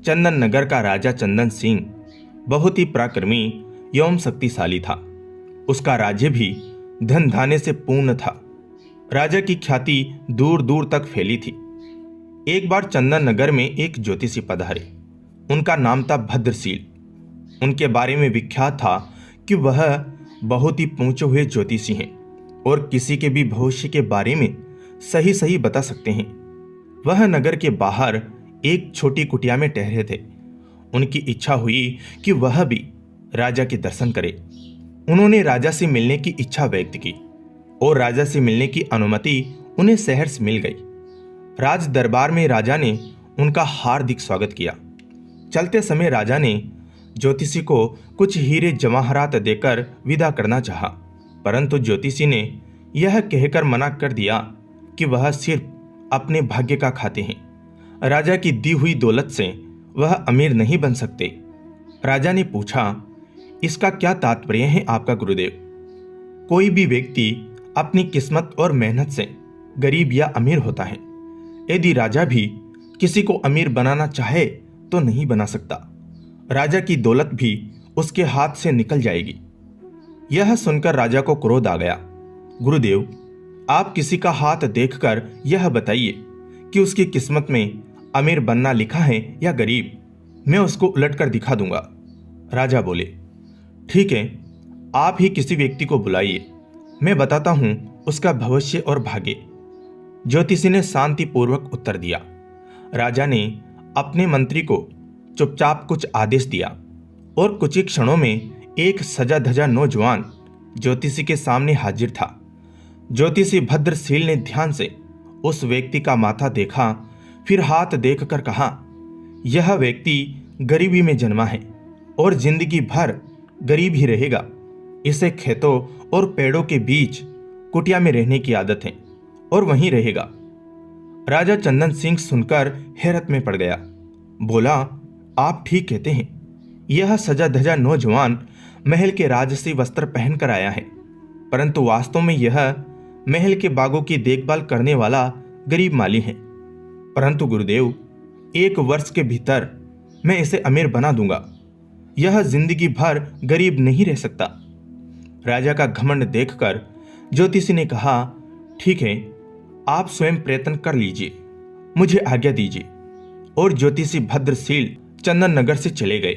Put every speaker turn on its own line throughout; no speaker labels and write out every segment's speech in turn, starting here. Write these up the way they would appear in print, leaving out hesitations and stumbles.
चंदन नगर का राजा चंदन सिंह बहुत ही पराक्रमी एवं शक्तिशाली था। उसका राज्य भी धन धान्य से पूर्ण था। राजा की ख्याति दूर दूर तक फैली थी। एक बार चंदन नगर में एक ज्योतिषी पधारे। उनका नाम था भद्रशील। उनके बारे में विख्यात था कि वह बहुत ही पहुंचे हुए ज्योतिषी हैं और किसी के भी भविष्य के बारे में सही सही बता सकते हैं। वह नगर के बाहर एक छोटी कुटिया में ठहरे थे। उनकी इच्छा हुई कि वह भी राजा के दर्शन करे। उन्होंने राजा से मिलने की इच्छा व्यक्त की और राजा से मिलने की अनुमति उन्हें शहर से मिल गई। राज दरबार में राजा ने उनका हार्दिक स्वागत किया। चलते समय राजा ने ज्योतिषी को कुछ हीरे जवाहरात देकर विदा करना चाहा, परंतु ज्योतिषी ने यह कहकर मना कर दिया कि वह सिर्फ अपने भाग्य का खाते हैं। राजा की दी हुई दौलत से वह अमीर नहीं बन सकते। राजा ने पूछा, इसका क्या तात्पर्य है आपका गुरुदेव? कोई भी व्यक्ति अपनी किस्मत और मेहनत से गरीब या अमीर होता है। यदि राजा भी किसी को अमीर बनाना चाहे तो नहीं बना सकता। राजा की दौलत भी उसके हाथ से निकल जाएगी। यह सुनकर राजा को क्रोध आ गया। गुरुदेव, आप किसी का हाथ देखकर यह बताइए कि उसकी किस्मत में अमीर बनना लिखा है या गरीब। मैं उसको उलट कर दिखा दूंगा। राजा बोले, ठीक है, आप ही किसी व्यक्ति को बुलाइए, मैं बताता हूं उसका भविष्य और भाग्य। ज्योतिषी ने शांतिपूर्वक उत्तर दिया। राजा ने अपने मंत्री को चुपचाप कुछ आदेश दिया और कुछ ही क्षणों में एक सजा धजा नौजवान ज्योतिषी के सामने हाजिर था। ज्योतिषी भद्रशील ने ध्यान से उस व्यक्ति का माथा देखा, फिर हाथ देखकर कहा, यह व्यक्ति गरीबी में जन्मा है और जिंदगी भर गरीब ही रहेगा। इसे खेतों और पेड़ों के बीच कुटिया में रहने की आदत है और वहीं रहेगा। राजा चंदन सिंह सुनकर हैरत में पड़ गया। बोला, आप ठीक कहते हैं, यह सजा धजा नौजवान महल के राजसी वस्त्र पहनकर आया है, परंतु वास्तव में यह महल के बागों की देखभाल करने वाला गरीब माली है। परंतु गुरुदेव, 1 वर्ष के भीतर मैं इसे अमीर बना दूंगा। यह जिंदगी भर गरीब नहीं रह सकता। राजा का घमंड देखकर ज्योतिषी ने कहा, ठीक है, आप स्वयं प्रयत्न कर लीजिए, मुझे आज्ञा दीजिए। और ज्योतिषी भद्रशील चंदन नगर से चले गए।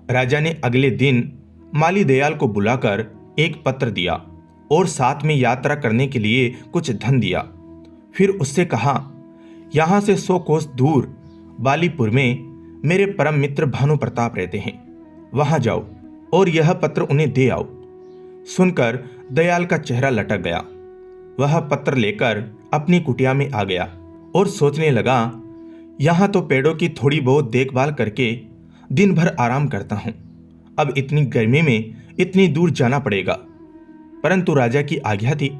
राजा ने अगले दिन माली दयाल को बुलाकर एक पत्र दिया और साथ में यात्रा करने के लिए कुछ धन दिया। फिर उससे कहा, यहां से 100 कोस दूर बालीपुर में मेरे परम मित्र भानु प्रताप रहते हैं, वहां जाओ और यह पत्र उन्हें दे आओ। सुनकर दयाल का चेहरा लटक गया। वह पत्र लेकर अपनी कुटिया में आ गया और सोचने लगा, यहां तो पेड़ों की थोड़ी बहुत देखभाल करके दिन भर आराम करता हूं, अब इतनी गर्मी में इतनी दूर जाना पड़ेगा। परंतु राजा की आज्ञा थी,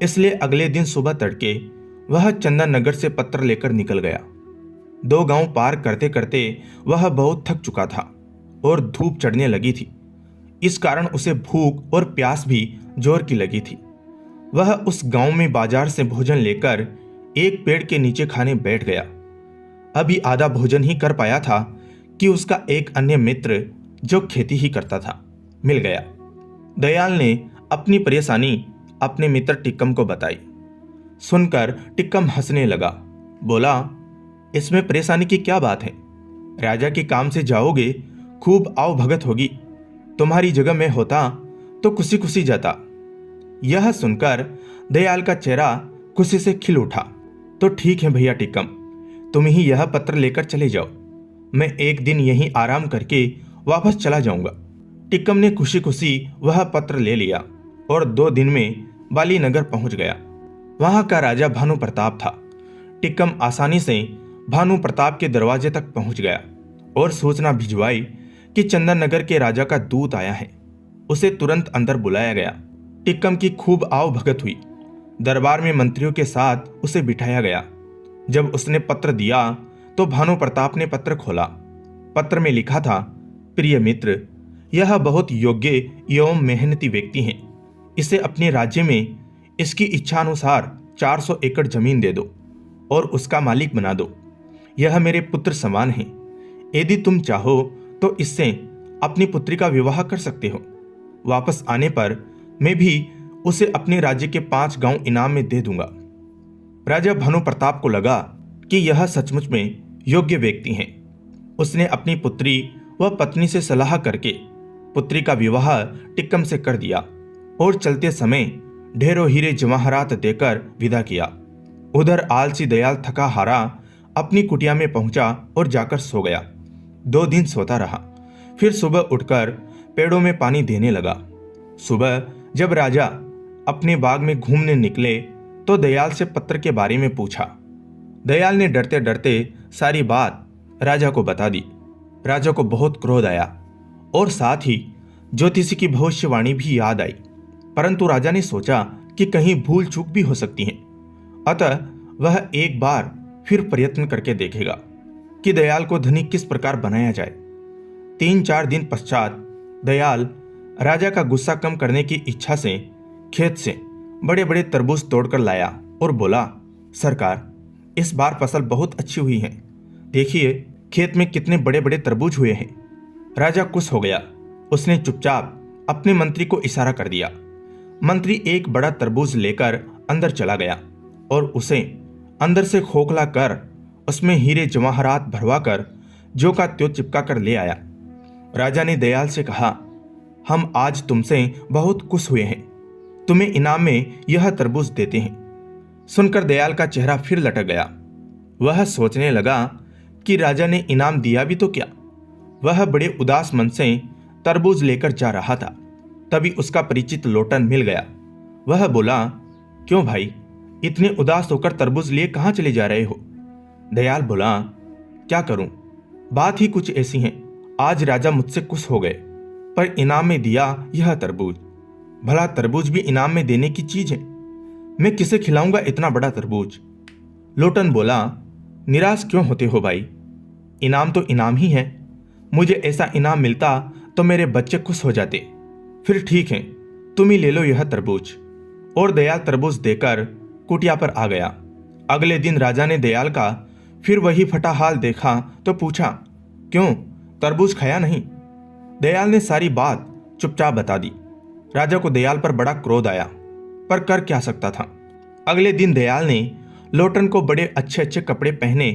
इसलिए अगले दिन सुबह तड़के वह चंदन नगर से पत्र लेकर निकल गया। 2 गांव पार करते करते वह बहुत थक चुका था और धूप चढ़ने लगी थी। इस कारण उसे भूख और प्यास भी जोर की लगी थी। वह उस गांव में बाजार से भोजन लेकर एक पेड़ के नीचे खाने बैठ गया। अभी आधा भोजन ही कर पाया था कि उसका एक अन्य मित्र, जो खेती ही करता था, मिल गया। दयाल ने अपनी परेशानी अपने मित्र टिक्कम को बताई। सुनकर टिक्कम हंसने लगा। बोला, इसमें परेशानी की क्या बात है? राजा के काम से जाओगे, खूब आओ भगत होगी। तुम्हारी जगह में होता तो खुशी खुशी जाता। यह सुनकर दयाल का चेहरा खुशी से खिल उठा। तो ठीक है भैया टिक्कम, तुम ही यह पत्र लेकर चले जाओ, मैं एक दिन यहीं आराम करके वापस चला जाऊंगा। टिक्कम ने खुशी खुशी वह पत्र ले लिया और 2 दिन में बाली नगर पहुंच गया। वहां का राजा भानु प्रताप था। टिक्कम आसानी से भानु प्रताप के दरवाजे तक पहुंच गया और सूचना भिजवाई कि चंदन नगर के राजा का दूत आया है। उसे तुरंत अंदर बुलाया गया। टिक्कम की खूब आओ भगत हुई। दरबार में मंत्रियों के साथ उसे बिठाया गया। जब उसने पत्र दिया तो भानु प्रताप ने पत्र खोला। पत्र में लिखा था, प्रिय मित्र, यह बहुत योग्य एवं मेहनती व्यक्ति है। इसे अपने राज्य में इसकी इच्छानुसार 400 एकड़ जमीन दे दो और उसका मालिक बना दो। यह मेरे पुत्र समान है। यदि तुम चाहो तो इससे अपनी पुत्री का विवाह कर सकते हो। वापस आने पर मैं भी उसे अपने राज्य के 5 गांव इनाम में दे दूंगा। राजा भानु प्रताप को लगा कि यह सचमुच में योग्य व्यक्ति हैं। उसने अपनी पुत्री व पत्नी से सलाह करके पुत्री का विवाह टिक्कम से कर दिया और चलते समय ढेरों हीरे जवाहरात देकर विदा किया। उधर आलसी दयाल थका हारा अपनी कुटिया में पहुंचा और जाकर सो गया। 2 दिन सोता रहा, फिर सुबह उठकर पेड़ों में पानी देने लगा। सुबह जब राजा अपने बाग में घूमने निकले तो दयाल से पत्र के बारे में पूछा। दयाल ने डरते डरते सारी बात राजा को बता दी। राजा को बहुत क्रोध आया और साथ ही ज्योतिषी की भविष्यवाणी भी याद आई, परंतु राजा ने सोचा कि कहीं भूल चूक भी हो सकती है, अतः वह एक बार फिर प्रयत्न करके देखेगा कि दयाल को धनी किस प्रकार बनाया जाए। 3-4 दिन पश्चात दयाल राजा का गुस्सा कम करने की इच्छा से खेत से बड़े बड़े तरबूज तोड़कर लाया और बोला, सरकार, इस बार फसल बहुत अच्छी हुई है। देखिए खेत में कितने बड़े बड़े तरबूज हुए हैं। राजा खुश हो गया। उसने चुपचाप अपने मंत्री को इशारा कर दिया। मंत्री एक बड़ा तरबूज लेकर अंदर चला गया और उसे अंदर से खोखला कर उसमें हीरे जवाहरात भरवाकर जो का त्यों चिपका कर ले आया। राजा ने दयाल से कहा, हम आज तुमसे बहुत खुश हुए हैं, तुम्हें इनाम में यह तरबूज देते हैं। सुनकर दयाल का चेहरा फिर लटक गया। वह सोचने लगा कि राजा ने इनाम दिया भी तो क्या। वह बड़े उदास मन से तरबूज लेकर जा रहा था, तभी उसका परिचित लोटन मिल गया। वह बोला, क्यों भाई, इतने उदास होकर तरबूज लिए कहाँ चले जा रहे हो? दयाल बोला, क्या करूं, बात ही कुछ ऐसी है। आज राजा मुझसे खुश हो गए, पर इनाम में दिया यह तरबूज। भला तरबूज भी इनाम में देने की चीज है, मैं किसे खिलाऊंगा इतना बड़ा तरबूज? लोटन बोला, निराश क्यों होते हो भाई, इनाम तो इनाम ही है। मुझे ऐसा इनाम मिलता तो मेरे बच्चे खुश हो जाते। फिर ठीक है, तुम ही ले लो यह तरबूज। और दयाल तरबूज देकर कुटिया पर आ गया। अगले दिन राजा ने दयाल का फिर वही फटा हाल देखा तो पूछा, क्यों, तरबूज खाया नहीं? दयाल ने सारी बात चुपचाप बता दी। राजा को दयाल पर बड़ा क्रोध आया, पर कर क्या सकता था। अगले दिन दयाल ने लोटन को बड़े अच्छे अच्छे कपड़े पहने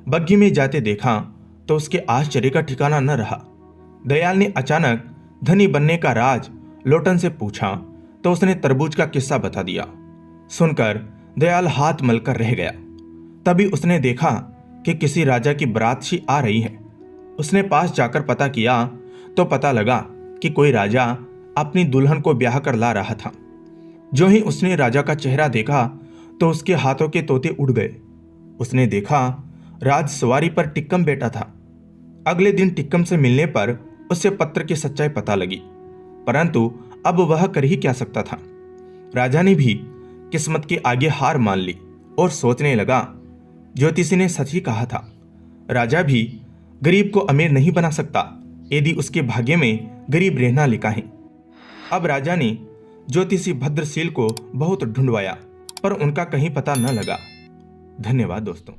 बग्घी में जाते देखा तो उसके आश्चर्य का ठिकाना न रहा। दयाल ने अचानक धनी बनने का राज लोटन से पूछा तो उसने तरबूज का किस्सा बता दिया। सुनकर दयाल हाथ मलकर रह गया। तभी उसने देखा कि किसी राजा की बारात सी आ रही है। उसने पास जाकर पता किया तो पता लगा कि कोई राजा अपनी दुल्हन को ब्याह कर ला रहा था। जो ही उसने राजा का चेहरा देखा तो उसके हाथों के तोते उड़ गए। उसने देखा राज सवारी पर टिक्कम बैठा था। अगले दिन टिक्कम से मिलने पर उससे पत्र की सच्चाई पता लगी, परंतु अब वह कर ही क्या सकता था। राजा ने भी किस्मत के आगे हार मान ली और सोचने लगा, ज्योतिषी ने सच ही कहा था, राजा भी गरीब को अमीर नहीं बना सकता यदि उसके भाग्य में गरीब रहना लिखा है। अब राजा ने ज्योतिषी भद्रशील को बहुत ढूंढवाया, पर उनका कहीं पता न लगा। धन्यवाद दोस्तों।